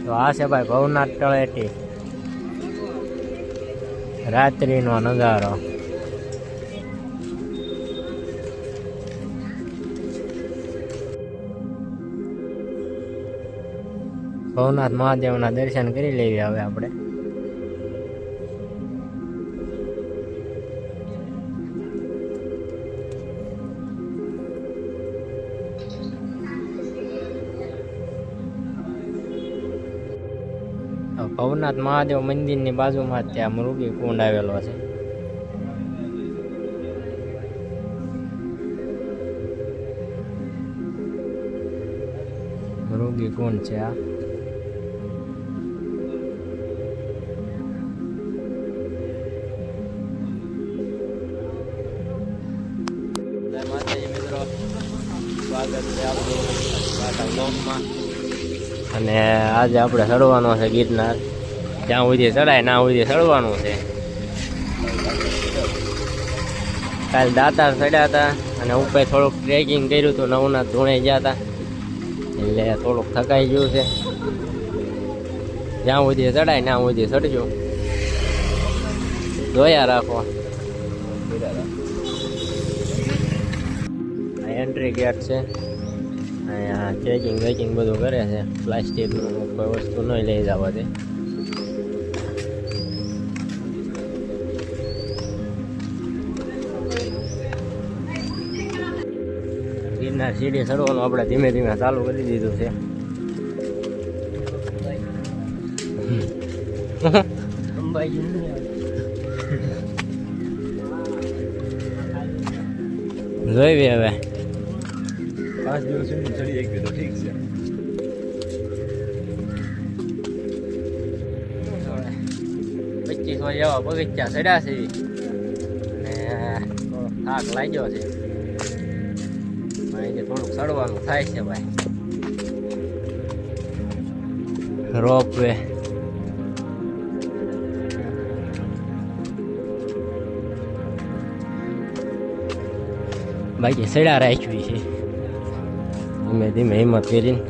તો આ છે ભાઈ ભવનાથ તળેટી રાત્રિનો નજારો. ભવનાથ મહાદેવના દર્શન કરી લેવી હવે આપણે. ભવનાથ મહાદેવ મંદિરની બાજુમાં જ ત્યાં મૃગી કુંડ આવેલો છે. મૃગી કુંડ છે આ. માતાજી મિત્રો, સ્વાગત છે આપણું બાટા ગામમાં. અને આજે આપણે ચડવાનો છે ગિરનાર. જ્યાં સુધી ચડાય ના સુધી ચડવાનું છે. કાલે દાતાર ચડ્યા હતા અને ઉપર થોડુંક ટ્રેકિંગ કર્યું હતું. નવનાથ ધૂણે ગયા હતા એટલે થોડુંક થકાઈ ગયું છે. જ્યાં સુધી ચડાય ના સુધી ચડજો. જોયા રાખો. એન્ટ્રી ગેટ છે. અહીંયા ચેકિંગ વેકિંગ બધું કરે છે. પ્લાસ્ટિકનું કોઈ વસ્તુ નહીં લઈ જવા દે. ગિરનાર સીડી ચડવાનું આપણે ધીમે ધીમે ચાલુ કરી દીધું છે. જોઈ હવે 5 દિવસ સુધી ચડી એક તો ઠીક છે. 2500 જેવા પગથિયા ચડ્યા છે અને થાક લાગ્યો છે. અહીંથી થોડુંક ચડવાનું થાય છે ભાઈ. રોપ વે બાકી ચડ્યા રાખ્યું છે ધીમે ધીમે હિંમત કરીને.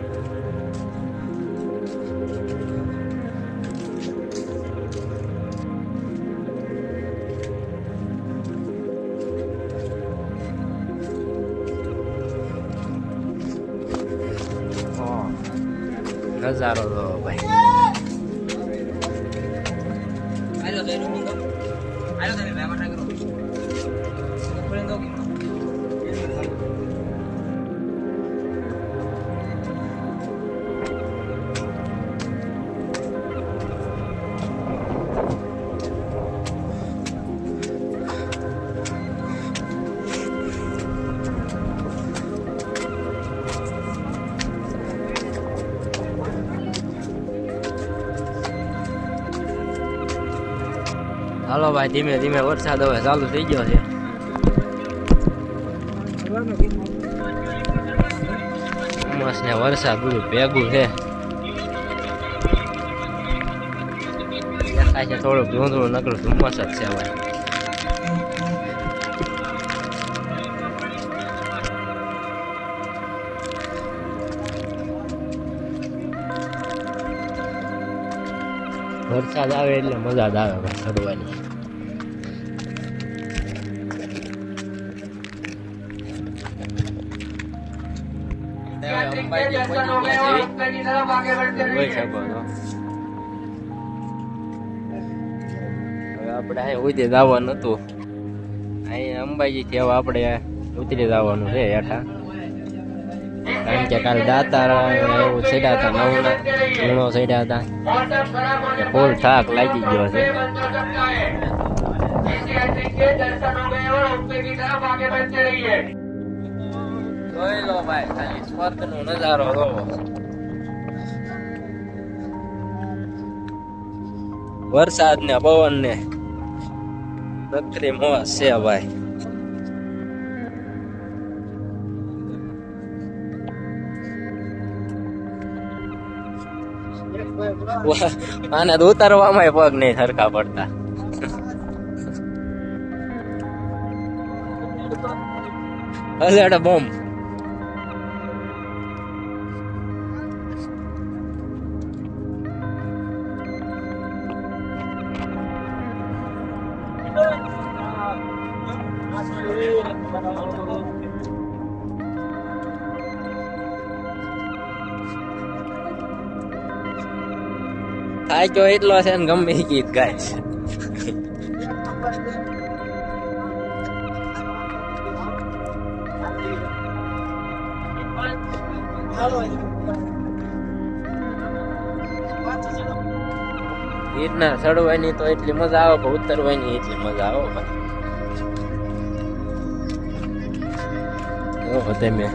નજારો તો ભાઈ. હાલો ભાઈ, ધીમે ધીમે વરસાદ હવે ચાલુ થઈ ગયો છે. ઉમસ ને વરસાદ બધું ભેગું છે. દેખાય છે થોડુંક ધૂંધળું, નકરું ધુમ્મસ જ છે ભાઈ. વરસાદ આવે એટલે મજા જ આવે ભાઈ ચડવાની. આપણે અહીં ઉતરી જવાનું હતું. અહીં અંબાજી થી હવે આપણે ઉતરી જવાનું છે હેઠા. કારણ કે કાલે દાતાર એવું ચડ્યા હતા, નવનાથ ધૂણો ચડ્યા હતા. ફૂલ થાક લાગી ગયો છે. જોઈ લો ભાઈ, ખાલી સ્વર્ગનો નજારો જોવો. વરસાદ ને પવન ને નકરી મોજ છે ભાઈ. આને તો ઉતારવામાં પગ નહીં સરખા પડતા. હજાર બોમ્બ થાક્યો એટલો છે ને ગમે એ ગીત ગાય છે. ગીરના ચડવાની તો એટલી મજા આવે પણ ઉતરવાની એટલી મજા આવે ભાઈ. ઓહો તમે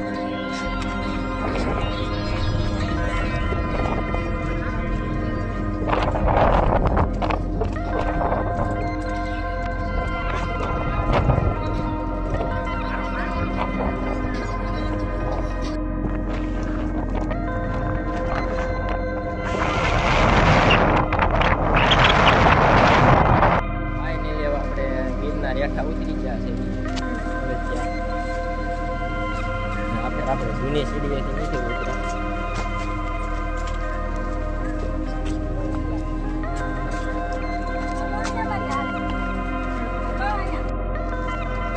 ઉતરી ગયા છે. આપણે જૂની સીડીએથી નથી ઉતર્યા.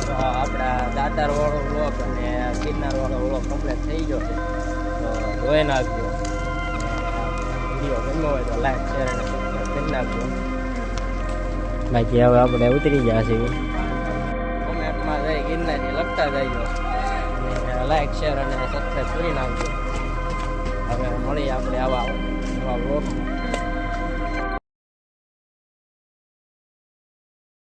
તો આપણા દાતાર વાળો વ્લોગ અને ગિરનાર વાળો વ્લોગ કમ્પ્લીટ થઈ ગયો છે. તો જોઈ નાખજો. વિડીયો ગમ્યો હોય તો લાઈક શેર અને સબસ્ક્રાઈબ કરી નાખજો. બાકી હવે આપણે ઉતરી ગયા છીએ. કોમેન્ટમાં જઈ ગિરનારથી લખતા જઈજો. લાઈક શેર અને સબસ્ક્રાઈબ કરી નાખજો. હવે મળીએ આપણે આવા